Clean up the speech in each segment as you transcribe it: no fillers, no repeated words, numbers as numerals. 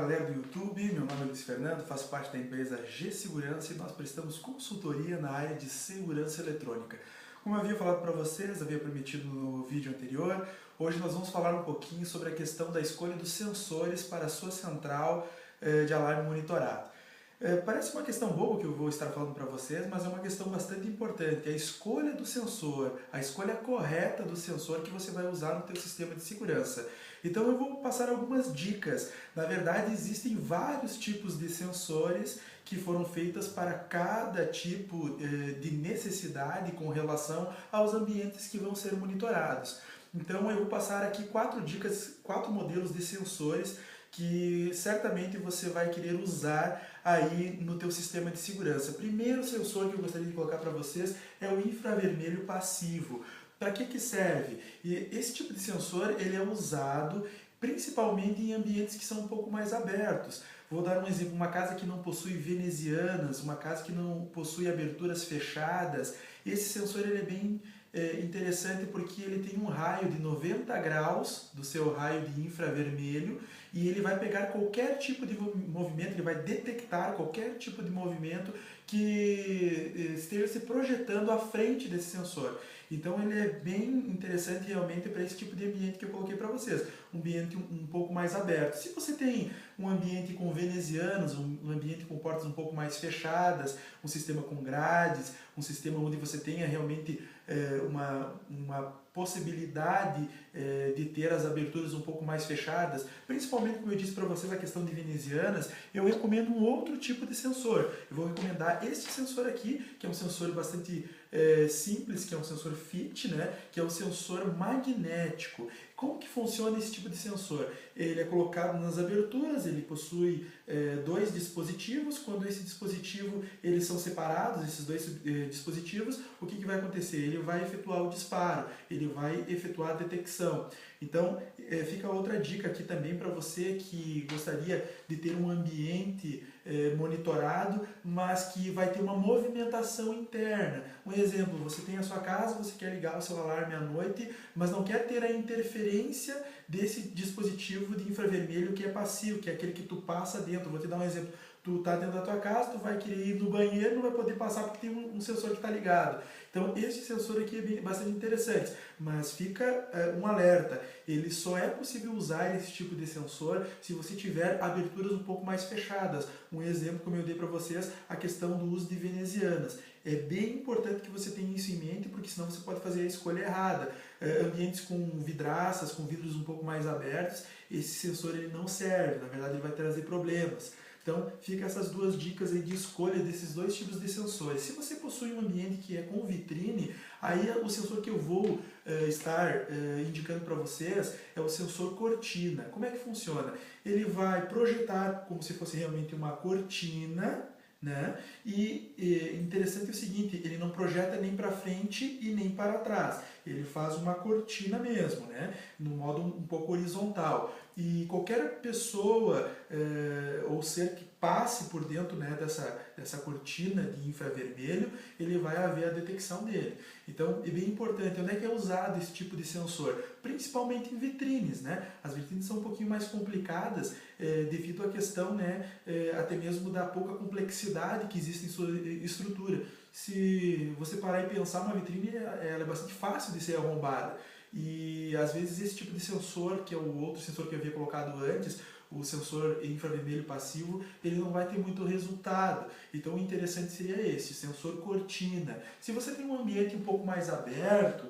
galera do YouTube, meu nome é Luiz Fernando, faço parte da empresa G Segurança e nós prestamos consultoria na área de segurança eletrônica. Como eu havia falado para vocês, havia prometido no vídeo anterior, hoje nós vamos falar um pouquinho sobre a questão da escolha dos sensores para a sua central de alarme monitorado. Parece uma questão boba que eu vou estar falando para vocês, mas é uma questão bastante importante. A escolha do sensor, a escolha correta do sensor que você vai usar no teu sistema de segurança. Então eu vou passar algumas dicas. Na verdade, existem vários tipos de sensores que foram feitas para cada tipo de necessidade com relação aos ambientes que vão ser monitorados. Então eu vou passar aqui 4 dicas, 4 modelos de sensores que certamente você vai querer usar aí no teu sistema de segurança. Primeiro sensor que eu gostaria de colocar para vocês é o infravermelho passivo. Para que serve? E esse tipo de sensor ele é usado principalmente em ambientes que são um pouco mais abertos. Vou dar um exemplo, uma casa que não possui venezianas, uma casa que não possui aberturas fechadas. Esse sensor ele é bem interessante porque ele tem um raio de 90 graus do seu raio de infravermelho e ele vai pegar qualquer tipo de movimento, ele vai detectar qualquer tipo de movimento que esteja se projetando à frente desse sensor. Então ele é bem interessante realmente para esse tipo de ambiente que eu coloquei para vocês, um ambiente um pouco mais aberto. Se você tem um ambiente com venezianos, um ambiente com portas um pouco mais fechadas, um sistema com grades, um sistema onde você tenha realmente uma possibilidade de ter as aberturas um pouco mais fechadas, principalmente como eu disse para vocês a questão de venezianas, eu recomendo um outro tipo de sensor. Eu vou recomendar este sensor aqui, que é um sensor bastante simples, que é um sensor FIT, né? Que é o sensor magnético. Como que funciona esse tipo de sensor? Ele é colocado nas aberturas, ele possui 2 dispositivos. Quando esse dispositivo, eles são separados, esses 2 dispositivos, o que vai acontecer? Ele vai efetuar o disparo, ele vai efetuar a detecção. Então, fica outra dica aqui também para você que gostaria de ter um ambiente monitorado, mas que vai ter uma movimentação interna. Um exemplo, você tem a sua casa, você quer ligar o seu alarme à noite, mas não quer ter a interferência desse dispositivo de infravermelho que é passivo, que é aquele que tu passa dentro. Vou te dar um exemplo. Tu está dentro da tua casa, tu vai querer ir no banheiro, não vai poder passar porque tem um sensor que está ligado. Então esse sensor aqui é bastante interessante, mas fica um alerta. Ele só é possível usar esse tipo de sensor se você tiver aberturas um pouco mais fechadas. Um exemplo, como eu dei para vocês, a questão do uso de venezianas. É bem importante que você tenha isso em mente, porque senão você pode fazer a escolha errada. Ambientes com vidraças, com vidros um pouco mais abertos, esse sensor ele não serve, na verdade ele vai trazer problemas. Então, fica essas 2 dicas aí de escolha desses 2 tipos de sensores. Se você possui um ambiente que é com vitrine, aí o sensor que eu vou estar indicando para vocês é o sensor cortina. Como é que funciona? Ele vai projetar como se fosse realmente uma cortina, né? E interessante é o seguinte, ele não projeta nem para frente e nem para trás. Ele faz uma cortina mesmo, né? No modo um pouco horizontal. E qualquer pessoa ou ser que passe por dentro, né, dessa cortina de infravermelho, ele vai haver a detecção dele. Então é bem importante. Onde é que é usado esse tipo de sensor? Principalmente em vitrines, né? As vitrines são um pouquinho mais complicadas devido à questão, né, até mesmo da pouca complexidade que existe em sua estrutura. Se você parar e pensar, uma vitrine ela é bastante fácil de ser arrombada. E às vezes esse tipo de sensor, que é o outro sensor que eu havia colocado antes, o sensor infravermelho passivo, ele não vai ter muito resultado. Então o interessante seria esse, sensor cortina. Se você tem um ambiente um pouco mais aberto,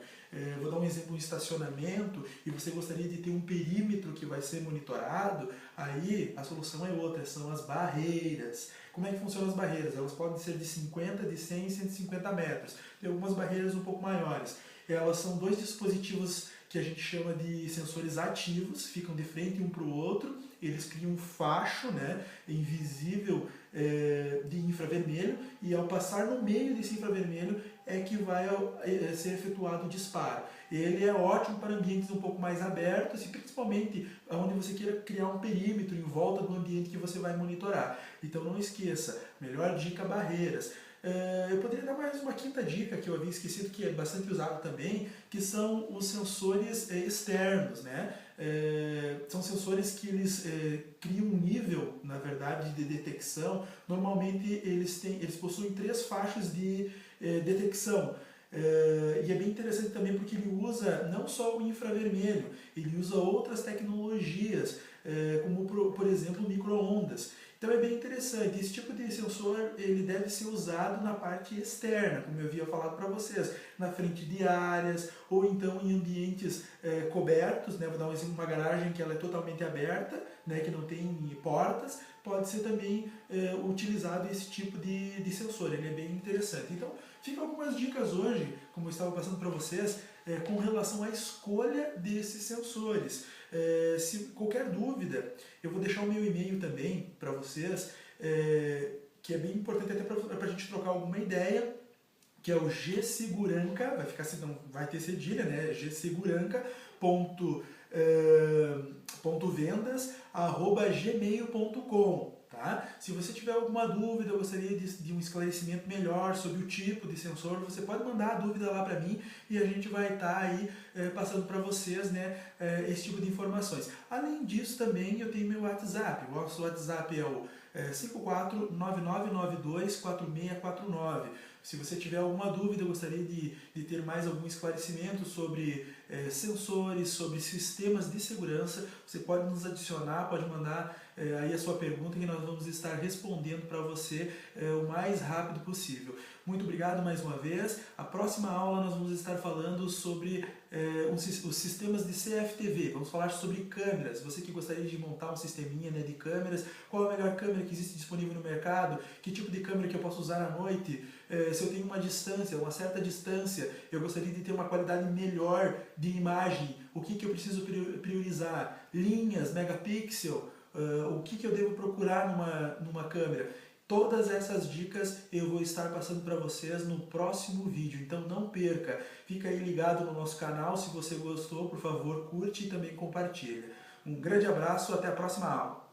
vou dar um exemplo, um estacionamento, e você gostaria de ter um perímetro que vai ser monitorado, aí a solução é outra, são as barreiras. Como é que funcionam as barreiras? Elas podem ser de 50, de 100 e 150 metros. Tem algumas barreiras um pouco maiores. Elas são 2 dispositivos que a gente chama de sensores ativos, ficam de frente um para o outro, eles criam um facho, né, invisível de infravermelho, e ao passar no meio desse infravermelho é que vai ser efetuado o disparo. Ele é ótimo para ambientes um pouco mais abertos e principalmente onde você queira criar um perímetro em volta do ambiente que você vai monitorar. Então não esqueça, melhor dica, barreiras. Eu poderia dar mais uma quinta dica que eu havia esquecido, que é bastante usado também, que são os sensores externos, né? São sensores que eles criam um nível, na verdade, de detecção. Normalmente eles possuem 3 faixas de detecção. E é bem interessante também porque ele usa não só o infravermelho, ele usa outras tecnologias, como por exemplo micro-ondas. Então é bem interessante. Esse tipo de sensor ele deve ser usado na parte externa, como eu havia falado para vocês, na frente de áreas ou então em ambientes cobertos, né? Vou dar um exemplo, uma garagem que ela é totalmente aberta, né? Que não tem portas, pode ser também utilizado esse tipo de sensor. Ele é bem interessante. Então ficam algumas dicas hoje, como eu estava passando para vocês, com relação à escolha desses sensores. Se qualquer dúvida, eu vou deixar o meu e-mail também para vocês, que é bem importante até para a gente trocar alguma ideia, que é o gseguranca, vai ficar assim, não vai ter cedilha, né? gseguranca.vendas@gmail.com. Tá? Se você tiver alguma dúvida, eu gostaria de um esclarecimento melhor sobre o tipo de sensor, você pode mandar a dúvida lá para mim e a gente vai estar aí passando para vocês, né, esse tipo de informações. Além disso, também eu tenho meu WhatsApp. O nosso WhatsApp é o 5499924649. Se você tiver alguma dúvida, eu gostaria de ter mais algum esclarecimento sobre sensores, sobre sistemas de segurança, você pode nos adicionar, pode mandar aí a sua pergunta que nós vamos estar respondendo para você o mais rápido possível. Muito obrigado mais uma vez. A próxima aula nós vamos estar falando sobre os sistemas de CFTV. Vamos falar sobre câmeras. Você que gostaria de montar um sisteminha, né, de câmeras, qual a melhor câmera que existe disponível no mercado, que tipo de câmera que eu posso usar à noite, se eu tenho uma distância, uma certa distância, eu gostaria de ter uma qualidade melhor de imagem, o que eu preciso priorizar, linhas, megapixel, o que eu devo procurar numa câmera. Todas essas dicas eu vou estar passando para vocês no próximo vídeo, então não perca. Fica aí ligado no nosso canal, se você gostou, por favor, curte e também compartilha. Um grande abraço, até a próxima aula.